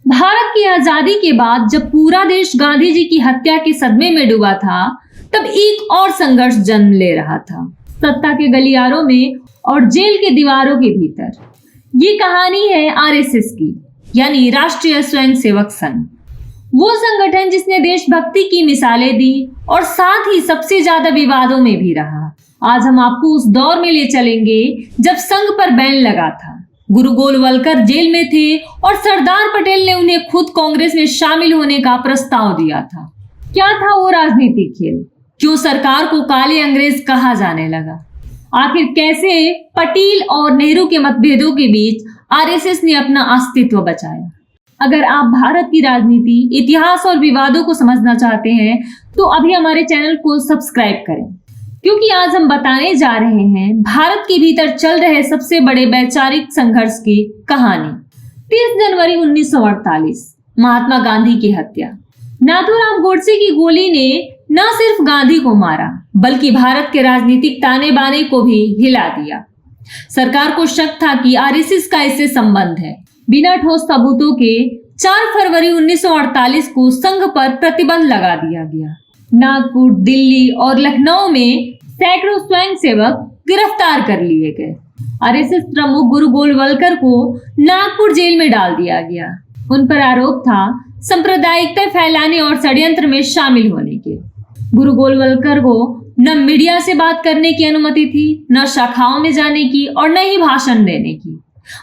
भारत की आजादी के बाद जब पूरा देश गांधी जी की हत्या के सदमे में डूबा था, तब एक और संघर्ष जन्म ले रहा था, सत्ता के गलियारों में और जेल के दीवारों के भीतर। ये कहानी है आरएसएस की, यानी राष्ट्रीय स्वयंसेवक संघ। वो संगठन जिसने देशभक्ति की मिसालें दी और साथ ही सबसे ज्यादा विवादों में भी रहा। आज हम आपको उस दौर में ले चलेंगे जब संघ पर बैन लगा था। गुरु गोलवलकर जेल में थे और सरदार पटेल ने उन्हें खुद कांग्रेस में शामिल होने का प्रस्ताव दिया था। क्या था वो राजनीतिक खेल? क्यों सरकार को काले अंग्रेज कहा जाने लगा? आखिर कैसे पटेल और नेहरू के मतभेदों के बीच आरएसएस ने अपना अस्तित्व बचाया? अगर आप भारत की राजनीति, इतिहास और विवादों को समझना चाहते हैं तो अभी हमारे चैनल को सब्सक्राइब करें, क्योंकि आज हम बताने जा रहे हैं भारत के भीतर चल रहे सबसे बड़े वैचारिक संघर्ष की कहानी। 30 जनवरी 1948, महात्मा गांधी की हत्या। नाथूराम गोडसे की गोली ने न सिर्फ गांधी को मारा, बल्कि भारत के राजनीतिक ताने बाने को भी हिला दिया। सरकार को शक था कि आरएसएस का इससे संबंध है। बिना ठोस सबूतों के 4 फरवरी 1948 को संघ पर प्रतिबंध लगा दिया गया। नागपुर, दिल्ली और लखनऊ में सैकड़ों स्वयंसेवक गिरफ्तार कर लिए गए। आरएसएस प्रमुख गुरु गोलवलकर को नागपुर जेल में डाल दिया गया। उन पर आरोप था सांप्रदायिकता फैलाने और षड्यंत्र में शामिल होने के। गुरु गोलवलकर को न मीडिया से बात करने की अनुमति थी, न शाखाओं में जाने की और न ही भाषण देने की।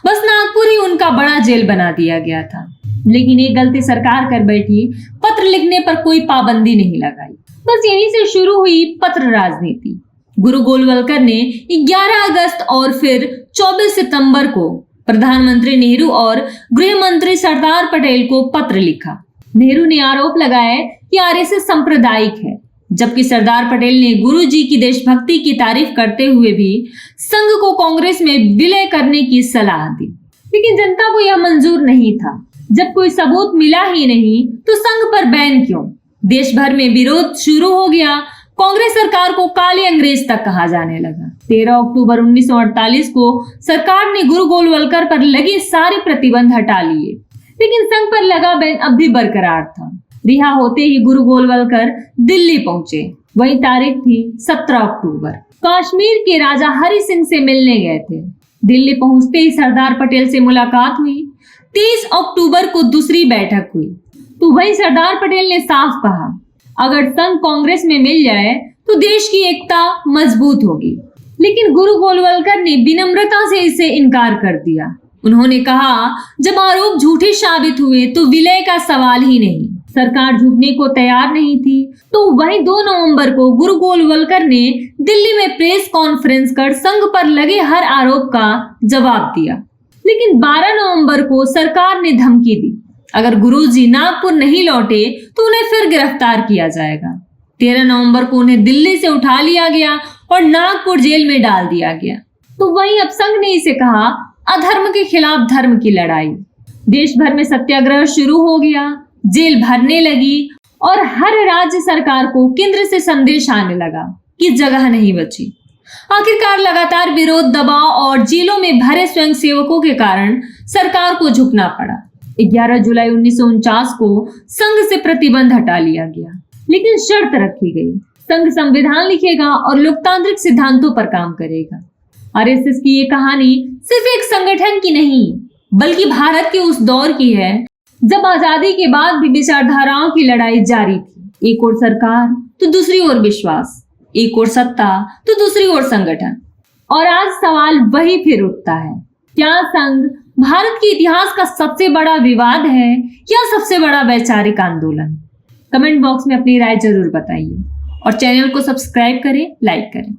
बस नागपुर ही उनका बड़ा जेल बना दिया गया था। लेकिन एक गलती सरकार कर बैठी, पत्र लिखने पर कोई पाबंदी नहीं लगाई। बस यहीं से शुरू हुई पत्र राजनीति। गुरु गोलवलकर ने 11 अगस्त और फिर 24 सितंबर को प्रधानमंत्री नेहरू और गृह मंत्री सरदार पटेल को पत्र लिखा। नेहरू ने आरोप लगाया कि आरएसएस सांप्रदायिक है, जबकि सरदार पटेल ने गुरु जी की देशभक्ति की तारीफ करते हुए भी संघ को कांग्रेस में विलय करने की सलाह दी। लेकिन जनता को यह मंजूर नहीं था। जब कोई सबूत मिला ही नहीं तो संघ पर बैन क्यों? देश भर में विरोध शुरू हो गया। कांग्रेस सरकार को काले अंग्रेज तक कहा जाने लगा। 13 अक्टूबर 1948 को सरकार ने गुरु गोलवलकर पर लगे सारे प्रतिबंध हटा लिए, लेकिन संघ पर लगा बैन अब भी बरकरार था। रिहा होते ही गुरु गोलवलकर दिल्ली पहुंचे। वही तारीख थी 17 अक्टूबर। कश्मीर के राजा हरि सिंह से मिलने गए थे। दिल्ली पहुंचते ही सरदार पटेल से मुलाकात हुई। 30 अक्टूबर को दूसरी बैठक हुई तो वही सरदार पटेल ने साफ कहा, अगर संघ कांग्रेस में मिल जाए तो देश की एकता मजबूत होगी। लेकिन गुरु गोलवलकर ने विनम्रता से इसे इनकार कर दिया। उन्होंने कहा, जब आरोप झूठे साबित हुए तो विलय का सवाल ही नहीं। सरकार झुकने को तैयार नहीं थी। तो वही 2 नवंबर को गुरु गोलवलकर ने दिल्ली में प्रेस कॉन्फ्रेंस कर संघ पर लगे हर आरोप का जवाब दिया। लेकिन 12 नवंबर को सरकार ने धमकी दी, अगर गुरुजी नागपुर नहीं लौटे तो उन्हें फिर गिरफ्तार किया जाएगा। 13 नवंबर को उन्हें दिल्ली से उठा लिया गया और नागपुर जेल में डाल दिया गया। तो वहीं अब संघ ने इसे कहा, अधर्म के खिलाफ धर्म की लड़ाई। देश भर में सत्याग्रह शुरू हो गया, जेल भरने लगी और हर राज्य सरकार को केंद्र से संदेश आने लगा कि जगह नहीं बची। आखिरकार लगातार विरोध, दबाव और जेलों में भरे स्वयंसेवकों के कारण सरकार को झुकना पड़ा। 11 जुलाई 1949 को संघ से प्रतिबंध हटा लिया गया, लेकिन शर्त रखी गई, संघ संविधान लिखेगा और लोकतांत्रिक सिद्धांतों पर काम करेगा। आरएसएस की ये कहानी सिर्फ एक संगठन की नहीं, बल्कि भारत के उस दौर की है जब आजादी के बाद भी विचारधाराओं की लड़ाई जारी थी। एक ओर सरकार तो दूसरी ओर विश्वास, एक ओर सत्ता तो दूसरी ओर संगठन। और आज सवाल वही फिर उठता है, क्या संघ भारत के इतिहास का सबसे बड़ा विवाद है या सबसे बड़ा वैचारिक आंदोलन? कमेंट बॉक्स में अपनी राय जरूर बताइए और चैनल को सब्सक्राइब करें, लाइक करें।